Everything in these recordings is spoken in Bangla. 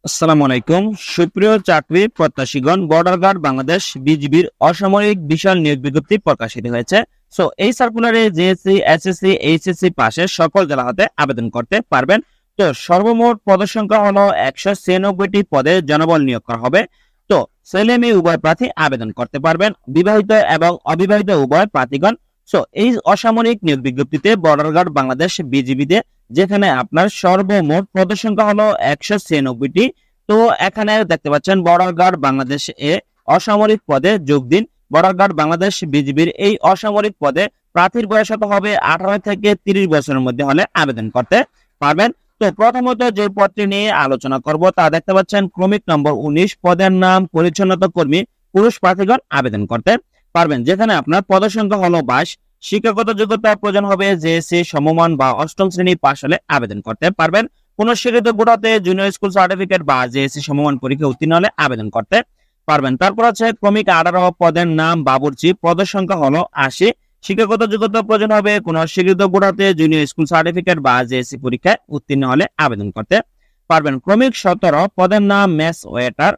আসসালামু আলাইকুম। সুপ্রিয় চাকরি প্রত্যাশীগণ, বর্ডার গার্ড বাংলাদেশ বিজিবির অসামরিক বিশাল নিয়োগ বিজ্ঞপ্তি প্রকাশিত হয়েছে। এই সার্কুলারে জেএসসি, এসএসসি, এইচএসসি পাশের সকল জেলা হতে আবেদন করতে পারবেন। সর্বমোট পদের সংখ্যা হলো 196টি পদে জনবল নিয়োগ করা হবে। ছেলে মেয়ে উভয় প্রার্থী আবেদন করতে পারবেন, বিবাহিত এবং অবিবাহিত উভয় প্রার্থীগণ। এই অসামরিক নিয়োগ বিজ্ঞপ্তিতে বর্ডার গার্ড বাংলাদেশ বিজিবিতে যেখানে আপনার সর্বমোট পদের সংখ্যা হলো 196টি। এখানে দেখতে পাচ্ছেন বর্ডার গার্ড বাংলাদেশ অসামরিক পদে যোগ দিন। বর্ডার গার্ড বাংলাদেশ বিজিবির এই অসামরিক পদে প্রার্থীর বয়স হতে হবে 18 থেকে 30 বছরের মধ্যে হলে আবেদন করতে পারবেন। প্রথমত যে পদটি নিয়ে আলোচনা করব তা দেখতে পাচ্ছেন ক্রমিক নম্বর 19, পদের নাম পরিচ্ছন্নতা কর্মী, পুরুষ প্রার্থীগণ আবেদন করতে পারবেন। যেখানে আপনার পদের সংখ্যা হলো 22। শিক্ষাগত যোগ্যতা প্রয়োজন হবে জেএসসি সমমান বা অষ্টম শ্রেণী পাশ হলে আবেদন করতে পারবেন। কোন স্বীকৃত বোর্ড হতে জুনিয়র স্কুল সার্টিফিকেট বা জেএসসি সমমান পরীক্ষা উত্তীর্ণ হলে আবেদন করতে পারবেন। তারপর আছে ক্রমিক 18, পদের নাম বাবুর্চি, পদের সংখ্যা হলো 80। শিক্ষাগত যোগ্যতা প্রয়োজন হবে কোন স্বীকৃত বোর্ড হতে জুনিয়র স্কুল সার্টিফিকেট বা জেএসসি পরীক্ষায় উত্তীর্ণ হলে আবেদন করতে পারবেন। ক্রমিক 17, পদের নাম মেস ওয়েটার,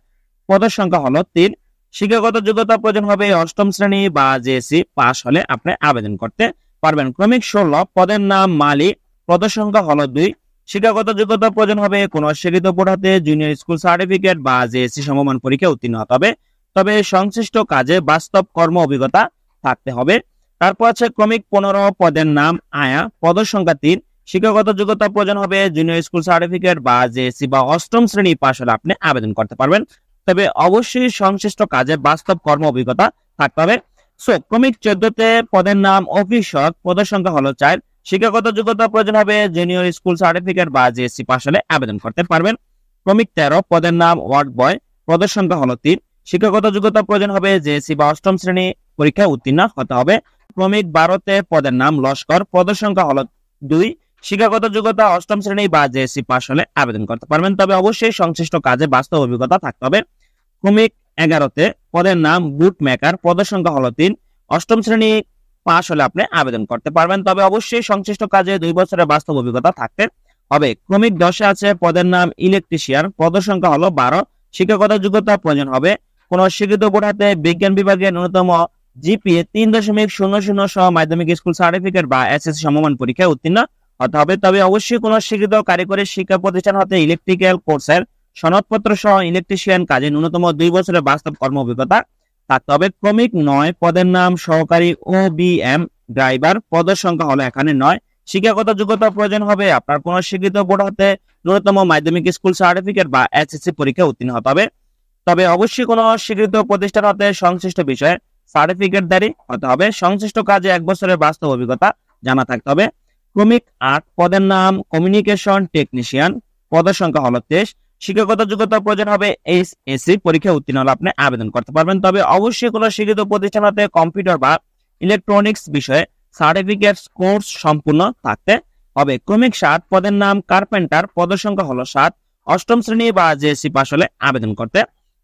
পদের সংখ্যা হলো 3। শিক্ষাগত যোগ্যতা প্রয়োজন হবে অষ্টম শ্রেণী বা জেএসসি পাশ হলে আপনি আবেদন করতে পারবেন। ক্রমিক 16, পদের নাম মালিক, পদের সংখ্যা হলো 2। শিক্ষাগত যোগ্যতা প্রয়োজন হবে কোন স্বীকৃত বোর্ড হতে জুনিয়র স্কুল সার্টিফিকেট বা জেএসসি সমমান পরীক্ষা উত্তীর্ণ হতে হবে, তবে সংশ্লিষ্ট কাজে বাস্তব কর্ম অভিজ্ঞতা থাকতে হবে। তারপর আছে ক্রমিক 15, পদের নাম আয়া, পদের সংখ্যা 3। শিক্ষাগত যোগ্যতা প্রয়োজন হবে জুনিয়র স্কুল সার্টিফিকেট বা জেএসসি বা অষ্টম শ্রেণী পাশ হলে আপনি আবেদন করতে পারবেন, তবে অবশ্যই সংশ্লিষ্ট কাজে বাস্তব কর্ম অভিজ্ঞতা থাকতে হবে। ক্রমিক 14তে পদের নাম অফিসক, পদের সংখ্যা হলো 4। শিক্ষাগত যোগ্যতা প্রয়োজন হবে জুনিয়র স্কুল সার্টিফিকেট বা জেএসসি পাশ হলে আবেদন করতে পারবেন। ক্রমিক 13, পদের নাম ওয়ার্ড বয়, পদের সংখ্যা হলো 3। শিক্ষাগত যোগ্যতা প্রয়োজন হবে জেএসসি বা অষ্টম শ্রেণী পরীক্ষায় উত্তীর্ণ হতে হবে। ক্রমিক 12তে পদের নাম লস্কর, পদের সংখ্যা হলো 2। শিক্ষাগত যোগ্যতা অষ্টম শ্রেণী বা জেএসসি পাশ হলে আবেদন করতে পারবেন, তবে অবশ্যই সংশ্লিষ্ট কাজে বাস্তব অভিজ্ঞতা থাকতে হবে। ক্রমিক 11তে পদের নাম বুট মেকার, পদের সংখ্যা হলো 3। অষ্টম শ্রেণী পাশ হলে আপনি আবেদন করতে পারবেন, তবে অবশ্যই সংশ্লিষ্ট কাজে 2 বছরের বাস্তব অভিজ্ঞতা থাকতে হবে। ক্রমিক 10-এ আছে পদের নাম ইলেকট্রিশিয়ান, পদের সংখ্যা হলো 12। শিক্ষাগত যোগ্যতা প্রয়োজন হবে কোন স্বীকৃত বোর্ড হতে বিজ্ঞান বিভাগে ন্যূনতম জিপিএ 3.00 সহ মাধ্যমিক স্কুল সার্টিফিকেট বা এসএসসি সমমান পরীক্ষায় উত্তীর্ণ হতে হবে, তবে অবশ্যই কোন স্বীকৃত কারিগরি শিক্ষা প্রতিষ্ঠান হতে ইলেকট্রিক্যাল কোর্সের সনদপত্র সহ ইলেকট্রিশিয়ান কাজে ন্যূনতম 2 বছরের বাস্তব কর্ম অভিজ্ঞতা থাকতে হবে। ক্রমিক 9, পদের নাম সহকারী ওবিএম ড্রাইভার, পদের সংখ্যা হলো এখানে 9। শিক্ষাগত যোগ্যতা প্রয়োজন হবে আপনার কোন স্বীকৃত বোর্ড হতে ন্যূনতম মাধ্যমিক স্কুল সার্টিফিকেট বা এসএসসি পরীক্ষা উত্তীর্ণ হতে হবে, তবে অবশ্যই কোন স্বীকৃত প্রতিষ্ঠান হতে সংশ্লিষ্ট বিষয়ে সার্টিফিকেটধারী হতে হবে। সংশ্লিষ্ট কাজে 1 বছরের বাস্তব অভিজ্ঞতা জানা থাকতে হবে। ক্রমিক 8, পদের নাম কমিউনিকেশন টেকনিশিয়ান, পদের সংখ্যা হলো 23। শিক্ষাগত যোগ্যতা প্রয়োজন হবে এইচএসসি পরীক্ষা উত্তীর্ণ হলে আপনি আবেদন করতে পারবেন, তবে অবশ্যই কোন স্বীকৃত প্রতিষ্ঠান হতে কম্পিউটার বা ইলেকট্রনিক্স বিষয়ে সার্টিফিকেট কোর্স সম্পূর্ণ থাকতে হবে। ক্রমিক 7, পদের নাম কার্পেন্টার, পদের সংখ্যা হলো 7। অষ্টম শ্রেণী বা জেএসসি পাশ হলে আবেদন করতে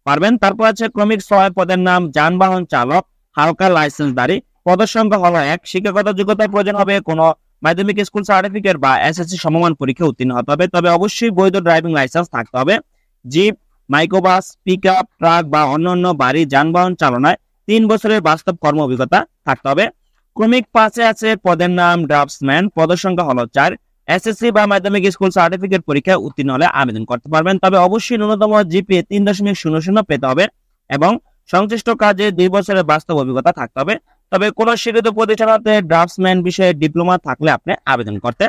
পারবেন। তারপর আছে ক্রমিক 6, পদের নাম যানবাহন চালক হালকা লাইসেন্সধারী, পদের সংখ্যা হলো 1। শিক্ষাগত যোগ্যতা প্রয়োজন হবে কোন মাধ্যমিক স্কুল সার্টিফিকেট বা এসএসসি সমমান পরীক্ষা উত্তীর্ণ হতে হবে, তবে অবশ্যই বৈধ ড্রাইভিং লাইসেন্স থাকতে হবে। জিপ, মাইক্রোবাস, পিকআপ, ট্রাক বা অন্যান্য ভারী যানবাহন চালনায় 3 বছরের বাস্তব কর্ম অভিজ্ঞতা থাকতে হবে। ক্রমিক 5-এ আছে পদের নাম ড্রাফটসম্যান, পদের সংখ্যা হলো 4। এসএসসি বা মাধ্যমিক স্কুল সার্টিফিকেট পরীক্ষায় উত্তীর্ণ হলে আবেদন করতে পারবেন, তবে অবশ্যই ন্যূনতম জিপিএ 3.00 পেতে হবে এবং সংশ্লিষ্ট কাজে 2 বছরের বাস্তব অভিজ্ঞতা থাকতে হবে, তবে কোন স্বীকৃত প্রতিষ্ঠান হতে ড্রাফটসম্যান বিষয়ে ডিপ্লোমা থাকলে আপনি আবেদন করতে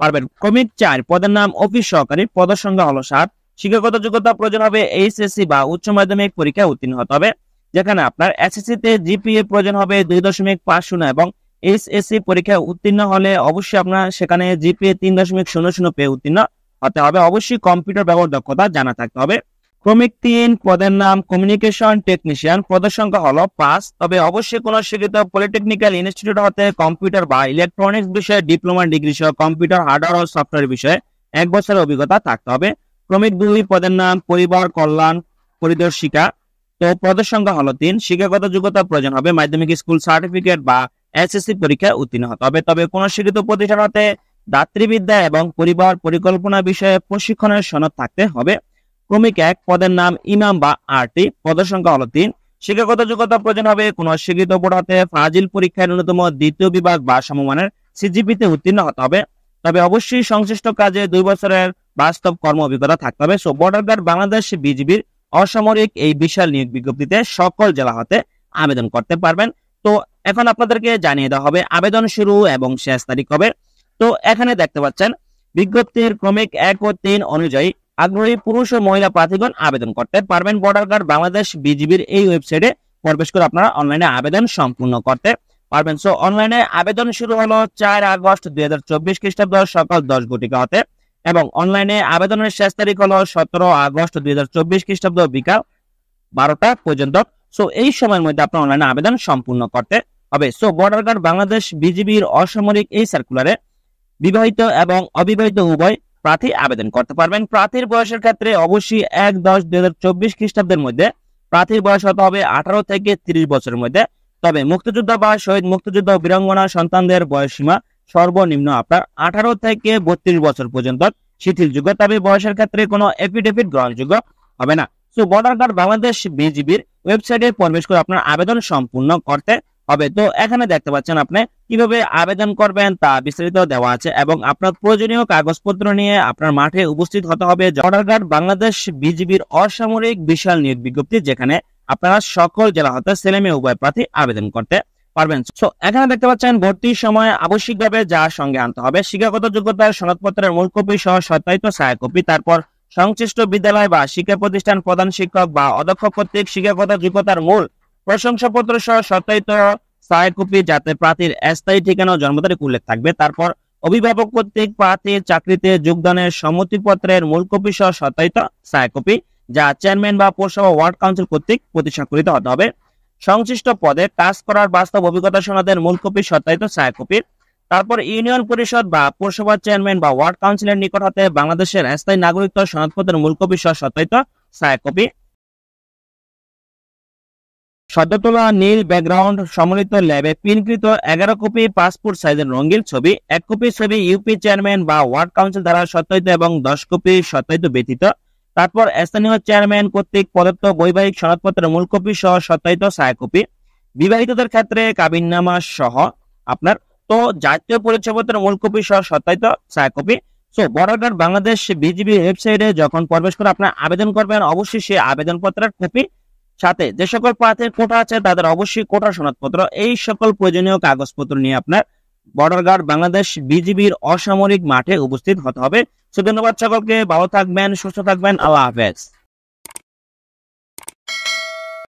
পারবেন। ক্রমিক 4, পদের নাম অফিস সহকারী, পদের সংখ্যা হলো 7। শিক্ষাগত যোগ্যতা প্রয়োজন হবে এইচএসসি বা উচ্চ মাধ্যমিক পরীক্ষায় উত্তীর্ণ হতে হবে, যেখানে আপনার এসএসসি তে জিপিএ প্রয়োজন হবে 2.50 এবং এইচএসসি পরীক্ষায় উত্তীর্ণ হলে অবশ্যই আপনার সেখানে জিপিএ 3.00 পেয়ে উত্তীর্ণ হতে হবে। অবশ্যই কম্পিউটার ব্যবহার দক্ষতা জানা থাকতে হবে। ক্রমিক 3, পদের নাম কমিউনিকেশন টেকনিশিয়ান, পদের সংখ্যা হলো 5, তবে অবশ্যই কোন স্বীকৃত পলিটেকনিক্যাল ইনস্টিটিউট হতে কম্পিউটার বা ইলেকট্রনিক্স বিষয়ে ডিপ্লোমা ডিগ্রি সহ কম্পিউটার হার্ডওয়্যার ও সফটওয়্যার বিষয়ে 1 বছরের অভিজ্ঞতা থাকতে হবে। ক্রমিক 2, পদের নাম পরিবার কল্যাণ পরিদর্শিকা, পদের সংখ্যা হলো 3। শিক্ষাগত যোগ্যতা প্রয়োজন হবে মাধ্যমিক স্কুল সার্টিফিকেট বা এসএসসি পরীক্ষায় উত্তীর্ণ হতে হবে, তবে কোন স্বীকৃত প্রতিষ্ঠান হতে দাতৃবিদ্যা এবং পরিবার পরিকল্পনা বিষয়ে প্রশিক্ষণের সনদ থাকতে হবে। ক্রমিক 1 পদের নাম ইমাম বা আরটি, পদের সংখ্যা হলো 3। শিক্ষাগত যোগ্যতা প্রয়োজন হবে কোনো স্বীকৃত বোর্ড হতে ফাজিল পরীক্ষায় ন্যূনতম দ্বিতীয় বিভাগ বা সমমানের সিজিপিতে উত্তীর্ণ হতে হবে। তবে অবশ্যই সংশ্লিষ্ট কাজে 2 বছরের বাস্তব কর্ম অভিজ্ঞতা থাকতে হবে। সো বর্ডার গার্ড বাংলাদেশ বিজিবির অসামরিক এই বিশাল নিয়োগ বিজ্ঞপ্তিতে সকল জেলা হতে আবেদন করতে পারবেন। তো এখন আপনাদেরকে জানিয়ে দেওয়া হবে আবেদন শুরু এবং শেষ তারিখ হবে। তো এখানে দেখতে পাচ্ছেন বিজ্ঞপ্তির ক্রমিক 1 ও 3 অনুযায়ী আগ্রহী পুরুষ ও মহিলা প্রার্থীগণ আবেদন করতে পারবেন। বর্ডার গার্ড বাংলাদেশ বিজিবির এই ওয়েবসাইটে প্রবেশ করে আপনারা অনলাইনে আবেদন সম্পূর্ণ করতে পারবেন। সো অনলাইনে আবেদন শুরু হলো 4 আগস্ট 2024 খ্রিস্টাব্দ সকাল 10 ঘটিকা হতে এবং অনলাইনে আবেদনের শেষ তারিখ হলো 17 আগস্ট 2024 খ্রিস্টাব্দ বিকাল 12টা পর্যন্ত। সো এই সময়ের মধ্যে আপনার অনলাইনে আবেদন সম্পূর্ণ করতে হবে। সো বর্ডার গার্ড বাংলাদেশ বিজিবির অসামরিক এই সার্কুলারে বিবাহিত এবং অবিবাহিত উভয় প্রার্থী আবেদন করতে পারবেন। প্রার্থীর বয়সের ক্ষেত্রে অবশ্যই 1-10-2024 খ্রিস্টাব্দের মধ্যে প্রার্থীর বয়স হতে হবে 18 থেকে 30 বছরের মধ্যে। তবে মুক্তিযোদ্ধা বা শহীদ মুক্তিযোদ্ধা বীরাঙ্গনা সন্তানদের বয়স সীমা সর্বনিম্ন আপনার 18 থেকে 32 বছর পর্যন্ত শিথিলযোগ্য। তবে বয়সের ক্ষেত্রে কোনো এফিডেভিট গ্রহণযোগ্য হবে না। সো বর্ডার গার্ড বাংলাদেশ বিজিবির ওয়েবসাইটে প্রবেশ করে আপনার আবেদন সম্পূর্ণ করতে হবে। তো এখানে দেখতে পাচ্ছেন আপনি কিভাবে আবেদন করবেন তা বিস্তারিত দেওয়া আছে এবং আপনার প্রয়োজনীয় কাগজপত্র নিয়ে আপনার মাঠে উপস্থিত হতে হবে বর্ডার গার্ড বাংলাদেশ বিজিবির অসামরিক বিশাল নিয়োগ বিজ্ঞপ্তি, যেখানে আপনারা সকল জেলা হতে ছেলে মেয়ে উভয় প্রার্থী আবেদন করতে পারবেন। সো এখানে দেখতে পাচ্ছেন ভর্তির সময় আবশ্যিকভাবে যা সঙ্গে আনতে হবে শিক্ষাগত যোগ্যতার সনদপত্রের মূল কপি সহ সত্যায়িত ছায়াকপি, তারপর সংশ্লিষ্ট বিদ্যালয় বা শিক্ষা প্রতিষ্ঠান প্রধান শিক্ষক বা অধ্যক্ষ কর্তৃক শিক্ষাগত যোগ্যতার মূল প্রশংসাপত্র সহ সত্যায়িত ছায়াকপি যাতে প্রার্থীর স্থায়ী ঠিকানা ও জন্ম তারিখ উল্লেখ থাকবে, তারপর অভিভাবক কর্তৃক প্রার্থীর চাকরিতে যোগদানের সম্মতিপত্রের মূল কপি সহ সত্যায়িত ছায়াকপি যা চেয়ারম্যান বা পৌরসভা ওয়ার্ড কাউন্সিল কর্তৃক প্রতি স্বাক্ষরিত হতে হবে, সংশ্লিষ্ট পদে কাজ করার বাস্তব অভিজ্ঞতা সনদের মূল কপি সত্যায়িত ছায়াকপি, তারপর ইউনিয়ন পরিষদ বা পৌরসভা চেয়ারম্যান বা ওয়ার্ড কাউন্সিলের নিকট হতে বাংলাদেশের স্থায়ী নাগরিকত্ব সনদপত্রের মূল কপি সহ সত্যায়িত ছায়াকপি, সদ্য তোলা নীল ব্যাকগ্রাউন্ড সম্মিলিত ল্যাবে প্রিন্টকৃত 11 কপি পাসপোর্ট সাইজের রঙিন ছবি, 1 কপি ছবি ইউপি চেয়ারম্যান বা ওয়ার্ড কাউন্সিল দ্বারা সত্যায়িত এবং 10 কপি সত্যায়িত ব্যতীত, তারপর স্থানীয় চেয়ারম্যান কর্তৃক প্রদত্ত বৈবাহিক সনদপত্রের মূল কপি সহ সত্যায়িত ছায়াকপি, বিবাহিতদের ক্ষেত্রে কাবিননামা সহ আপনার তো জাতীয় পরিচয়পত্রের মূল কপি সহ সত্যায়িত ছায়াকপি। So Border Guard Bangladesh BGB ওয়েবসাইটে যখন প্রবেশ করে আপনার আবেদন করবেন অবশ্যই সেই আবেদনপত্রের কপি সাথে যে সকল প্রার্থীর কোটা আছে তাদের অবশ্যই কোটা সনদপত্র এই সকল প্রয়োজনীয় কাগজপত্র নিয়ে আপনার বর্ডার গার্ড বাংলাদেশ বিজিবির অসামরিক মাঠে উপস্থিত হতে হবে। সো ধন্যবাদ সকলকে, ভালো থাকবেন, সুস্থ থাকবেন, আল্লাহ হাফেজ।